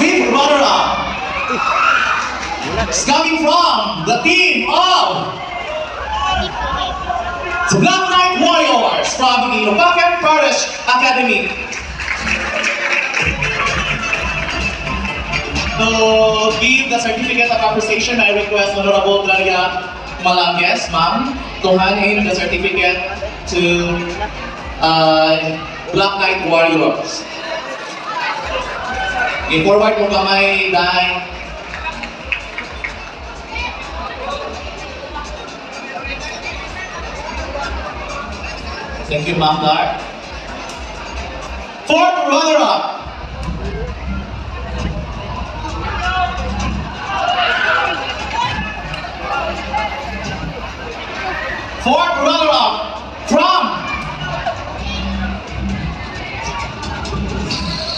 fifth runner-up is coming from the team of the Black Knight Warriors from the Ilobacan Parish Academy. To give the certificate of appreciation, I request Honorable Gloria Malanges, ma'am, to hand in the certificate to Black Knight Warriors. I-forward mo kamay, Day. Thank you, Ma'am Dar. Fourth runner-up. Fourth runner-up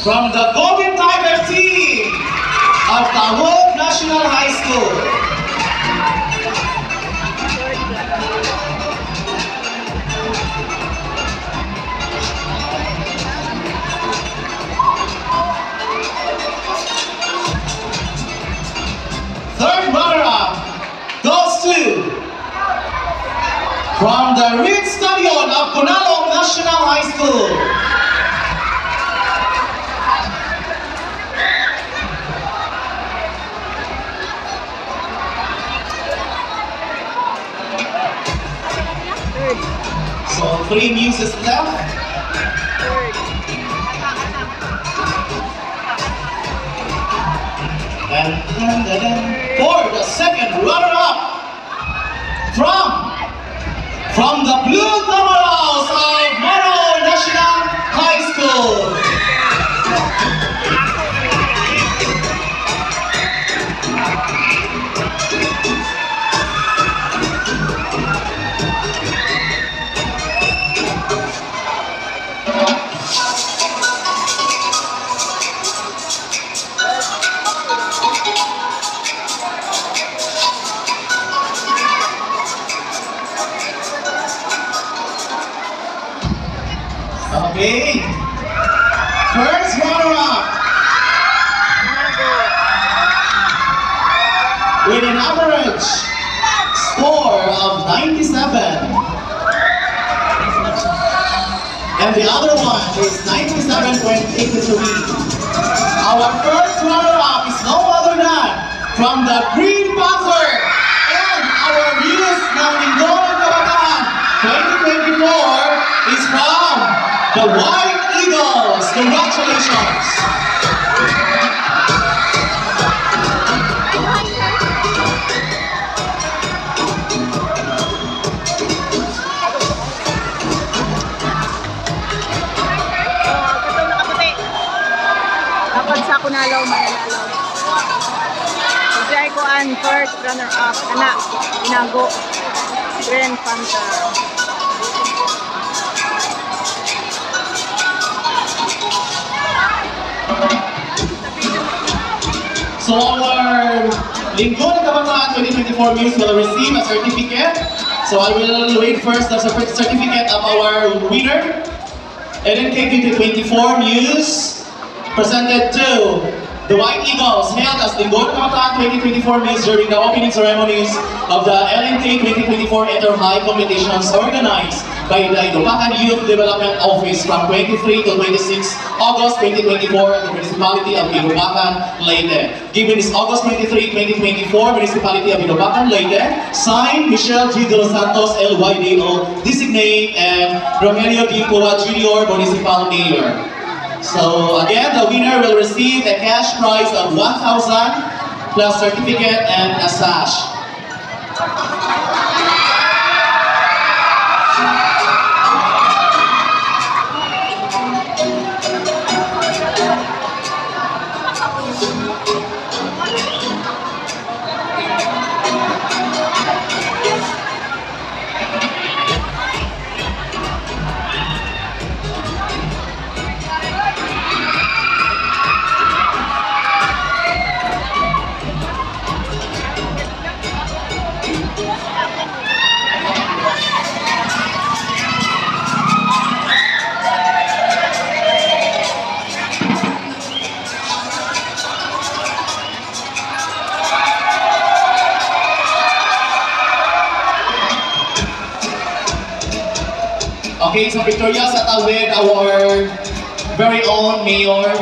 from the Golden Tiger team of Tawoc National High School. Third runner-up goes to from the Reed Stadion of Cunalong National High School. So 3 muses left. And for the second runner-up from the Blue Tamaros of Moro National High School. Okay, first runner-up with an average score of 97, and the other one is 97.83. Our first runner-up is no other than from the Green Panther and our newest ng Linggo ng Kabataan 2024 is from the White Eagles. Congratulations! Kapag sa Kunalaw, Manalalaw. Jai Koan, first runner-up, anak, Inago, Green Panther. So our Linggo ng Kabataan 2024 Muse will receive a certificate. So I will wait first the certificate of our winner. LNK 2024 Muse presented to the White Eagles, held as Linggo ng Kabataan 2024 Muse during the opening ceremonies of the LNK 2024 Inter-High competitions organized by the Ilobacan Youth Development Office from 23 to 26 August 2024 at the Municipality of Ilobacan, Leyte. Given this August 23, 2024, Municipality of Ilobacan, Leyte, signed Michelle G. De Los Santos, LYDO, designate, and Rogelio D. Pura Jr., Municipal Mayor. So again, the winner will receive a cash prize of 1,000 plus certificate and a sash. Okay, so pictorial sa with our very own mayor,